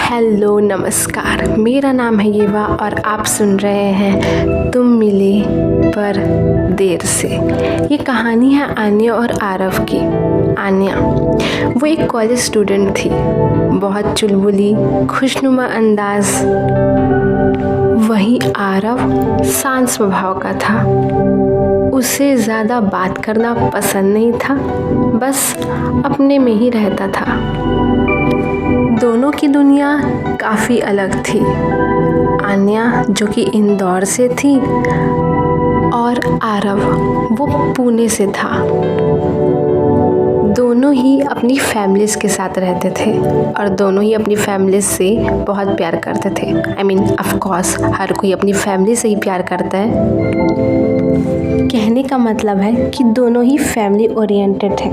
Hello नमस्कार, मेरा नाम है येवा और आप सुन रहे हैं तुम मिले पर देर से। ये कहानी है आन्या और आरव की। आन्या वो एक कॉलेज स्टूडेंट थी, बहुत चुलबुली, खुशनुमा अंदाज। वहीं आरव शांत स्वभाव का था। उसे ज़्यादा बात करना पसंद नहीं था, बस अपने में ही रहता था। दोनों की दुनिया काफ़ी अलग थी। आन्या जो कि इंदौर से थी और आरव वो पुणे से था। दोनों ही अपनी फैमिलीज के साथ रहते थे और दोनों ही अपनी फैमिली से बहुत प्यार करते थे। ऑफ कोर्स हर कोई अपनी फैमिली से ही प्यार करता है। कहने का मतलब है कि दोनों ही फैमिली ओरिएंटेड थे।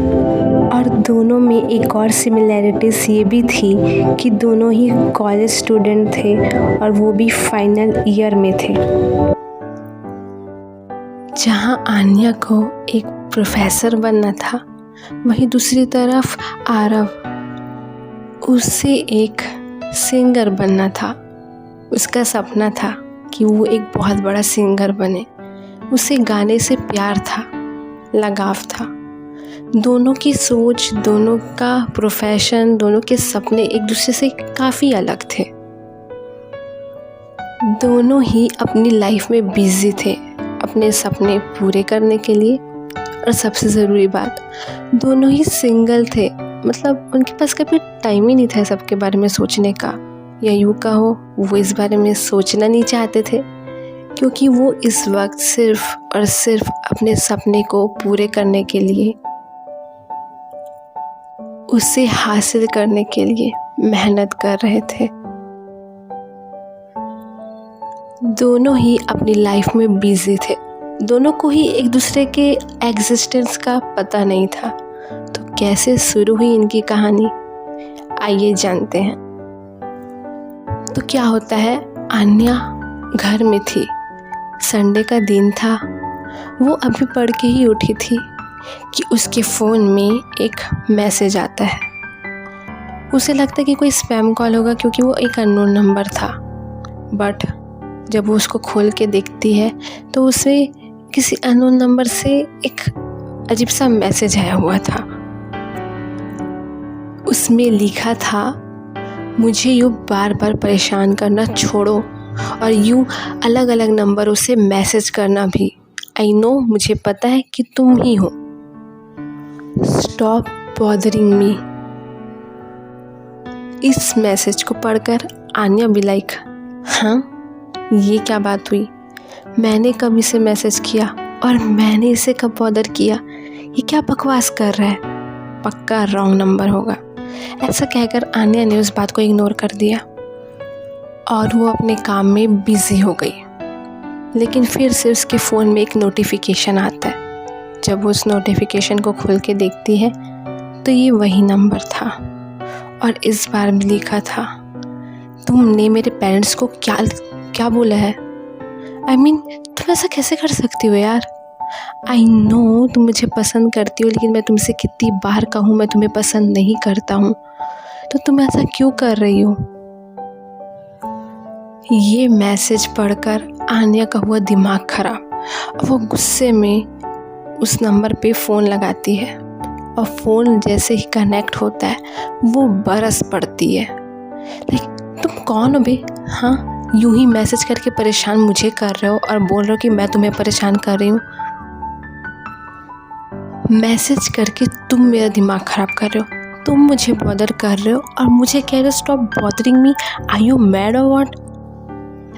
और दोनों में एक और सिमिलैरिटीज़ ये भी थी कि दोनों ही कॉलेज स्टूडेंट थे और वो भी फाइनल ईयर में थे। जहाँ आन्या को एक प्रोफेसर बनना था, वहीं दूसरी तरफ आरव उसे एक सिंगर बनना था। उसका सपना था कि वो एक बहुत बड़ा सिंगर बने। उसे गाने से प्यार था, लगाव था। दोनों की सोच, दोनों का प्रोफेशन, दोनों के सपने एक दूसरे से काफ़ी अलग थे। दोनों ही अपनी लाइफ में बिजी थे अपने सपने पूरे करने के लिए। और सबसे ज़रूरी बात, दोनों ही सिंगल थे। मतलब उनके पास कभी टाइम ही नहीं था सबके बारे में सोचने का, या यूँ कहो वो इस बारे में सोचना नहीं चाहते थे, क्योंकि वो इस वक्त सिर्फ और सिर्फ अपने सपने को पूरे करने के लिए, उसे हासिल करने के लिए मेहनत कर रहे थे। दोनों ही अपनी लाइफ में बिजी थे। दोनों को ही एक दूसरे के एग्जिस्टेंस का पता नहीं था। तो कैसे शुरू हुई इनकी कहानी, आइए जानते हैं। तो क्या होता है, आन्या घर में थी। संडे का दिन था। वो अभी पढ़ के ही उठी थी कि उसके फ़ोन में एक मैसेज आता है। उसे लगता है कि कोई स्पैम कॉल होगा, क्योंकि वो एक अननोन नंबर था। बट जब वो उसको खोल के देखती है तो उसे किसी अननोन नंबर से एक अजीब सा मैसेज आया हुआ था। उसमें लिखा था, मुझे यूँ बार बार परेशान करना छोड़ो और यूँ अलग अलग नंबरों से मैसेज करना भी। आई नो, मुझे पता है कि तुम ही हो। स्टॉप बॉदरिंग मी। इस मैसेज को पढ़कर आन्या भी लाइक, हाँ ये क्या बात हुई, मैंने कब इसे मैसेज किया और मैंने इसे कब बॉदर किया, ये क्या बकवास कर रहा है, पक्का रॉन्ग नंबर होगा। ऐसा कहकर आन्या ने उस बात को इग्नोर कर दिया और वो अपने काम में बिजी हो गई। लेकिन फिर से उसके फ़ोन में एक नोटिफिकेशन आता है। जब वो उस नोटिफिकेशन को खोल के देखती है तो ये वही नंबर था और इस बार भी लिखा था, तुमने मेरे पेरेंट्स को क्या बोला है। तुम ऐसा कैसे कर सकती हो यार। आई नो तुम मुझे पसंद करती हो, लेकिन मैं तुमसे कितनी बार कहूँ मैं तुम्हें पसंद नहीं करता हूँ, तो तुम ऐसा क्यों कर रही हो। ये मैसेज पढ़कर आन्या का हुआ दिमाग खराब। वो गुस्से में उस नंबर पे फ़ोन लगाती है और फ़ोन जैसे ही कनेक्ट होता है वो बरस पड़ती है। तुम कौन हो बे, हाँ यूं ही मैसेज करके परेशान मुझे कर रहे हो और बोल रहे हो कि मैं तुम्हें परेशान कर रही हूँ। मैसेज करके तुम मेरा दिमाग ख़राब कर रहे हो, तुम मुझे बॉदर कर रहे हो और मुझे कह रहे हो stop bothering me. Are you mad or what.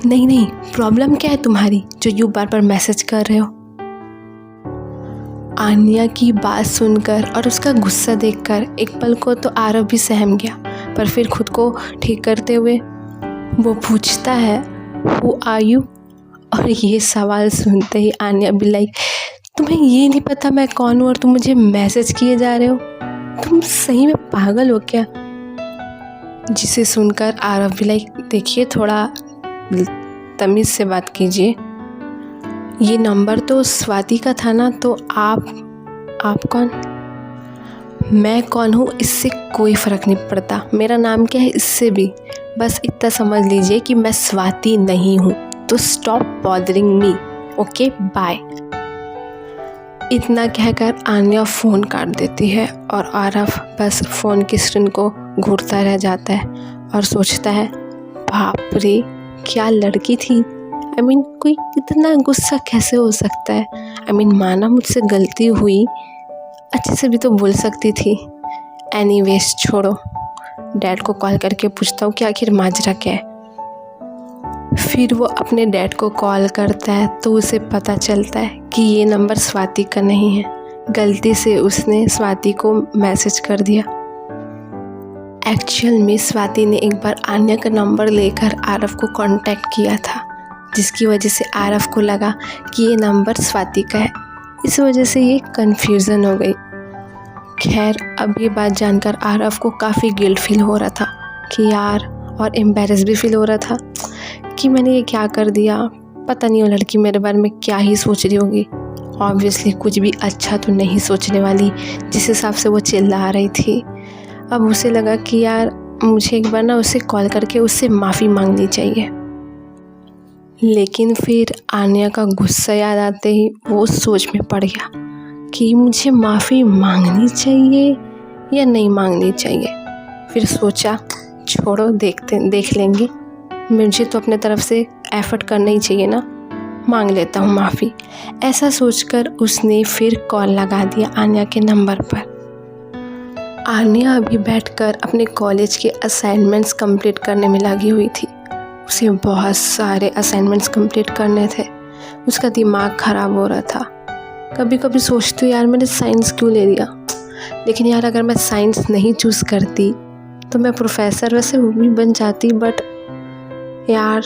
नहीं, प्रॉब्लम क्या है तुम्हारी जो यूँ बार बार मैसेज कर रहे हो। आन्या की बात सुनकर और उसका गुस्सा देखकर एक पल को तो आरव भी सहम गया, पर फिर खुद को ठीक करते हुए वो पूछता है, हु आर यू। और ये सवाल सुनते ही आन्या भी लाइक, तुम्हें ये नहीं पता मैं कौन हूँ और तुम मुझे मैसेज किए जा रहे हो, तुम सही में पागल हो क्या। जिसे सुनकर आरव भी लाइक, देखिए थोड़ा तमीज़ से बात कीजिए, ये नंबर तो स्वाति का था ना, तो आप कौन। मैं कौन हूँ इससे कोई फ़र्क नहीं पड़ता, मेरा नाम क्या है इससे भी, बस इतना समझ लीजिए कि मैं स्वाति नहीं हूँ, तो stop bothering me, okay bye. इतना कहकर आन्या फ़ोन काट देती है और आरव बस फ़ोन की स्क्रीन को घूरता रह जाता है और सोचता है, बाप रे क्या लड़की थी। कोई इतना गुस्सा कैसे हो सकता है। माना मुझसे गलती हुई, अच्छे से भी तो बोल सकती थी। एनीवेज छोड़ो, डैड को कॉल करके पूछता हूँ कि आखिर माजरा क्या है। फिर वो अपने डैड को कॉल करता है तो उसे पता चलता है कि ये नंबर स्वाति का नहीं है, गलती से उसने स्वाति को मैसेज कर दिया। एक्चुअल में स्वाति ने एक बार आन्या का नंबर लेकर आरव को कांटेक्ट किया था, जिसकी वजह से आरव को लगा कि ये नंबर स्वाति का है, इस वजह से ये कन्फ्यूज़न हो गई। खैर अब ये बात जानकर आरव को काफ़ी गिल्ट फील हो रहा था कि यार, और एम्बैरेस भी फील हो रहा था कि मैंने ये क्या कर दिया। पता नहीं वो लड़की मेरे बारे में क्या ही सोच रही होगी। ऑब्वियसली कुछ भी अच्छा तो नहीं सोचने वाली, जिस हिसाब से वो चिल्ला रही थी। अब उसे लगा कि यार मुझे एक बार ना उसे कॉल करके उससे माफ़ी मांगनी चाहिए। लेकिन फिर आन्या का गुस्सा याद आते ही वो सोच में पड़ गया कि मुझे माफ़ी मांगनी चाहिए या नहीं मांगनी चाहिए। फिर सोचा छोड़ो, देख लेंगे, मुझे तो अपने तरफ से एफ़र्ट करना ही चाहिए ना, मांग लेता हूँ माफ़ी। ऐसा सोचकर उसने फिर कॉल लगा दिया आन्या के नंबर पर। आन्या अभी बैठकर अपने कॉलेज के असाइनमेंट्स कंप्लीट करने में लगी हुई थी। उसे बहुत सारे असाइनमेंट्स कंप्लीट करने थे, उसका दिमाग ख़राब हो रहा था। कभी कभी सोचती हूँ यार मैंने साइंस क्यों ले लिया, लेकिन यार अगर मैं साइंस नहीं चूज़ करती तो मैं प्रोफेसर वैसे वो भी बन जाती, बट यार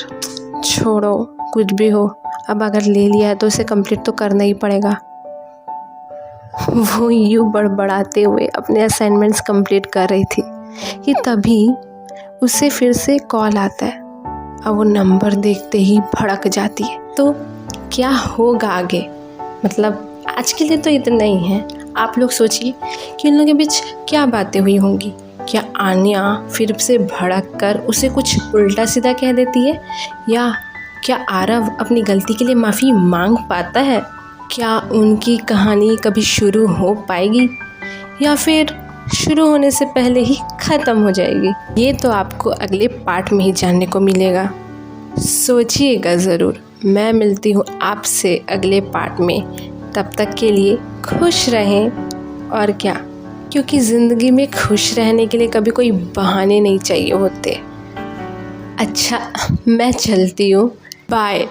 छोड़ो, कुछ भी हो, अब अगर ले लिया है तो उसे कंप्लीट तो करना ही पड़ेगा। वो यूँ बड़बड़ाते हुए अपने असाइनमेंट्स कंप्लीट कर रही थी कि तभी उसे फिर से कॉल आता है। अब वो नंबर देखते ही भड़क जाती है। तो क्या होगा आगे, मतलब आज के लिए तो इतना ही है। आप लोग सोचिए कि उन लोगों के बीच क्या बातें हुई होंगी। क्या आन्या फिर से भड़क कर उसे कुछ उल्टा सीधा कह देती है, या क्या आरव अपनी गलती के लिए माफ़ी मांग पाता है? क्या उनकी कहानी कभी शुरू हो पाएगी या फिर शुरू होने से पहले ही ख़त्म हो जाएगी? ये तो आपको अगले पार्ट में ही जानने को मिलेगा। सोचिएगा ज़रूर। मैं मिलती हूँ आपसे अगले पार्ट में। तब तक के लिए खुश रहें, और क्या, क्योंकि ज़िंदगी में खुश रहने के लिए कभी कोई बहाने नहीं चाहिए होते। अच्छा मैं चलती हूँ, बाय।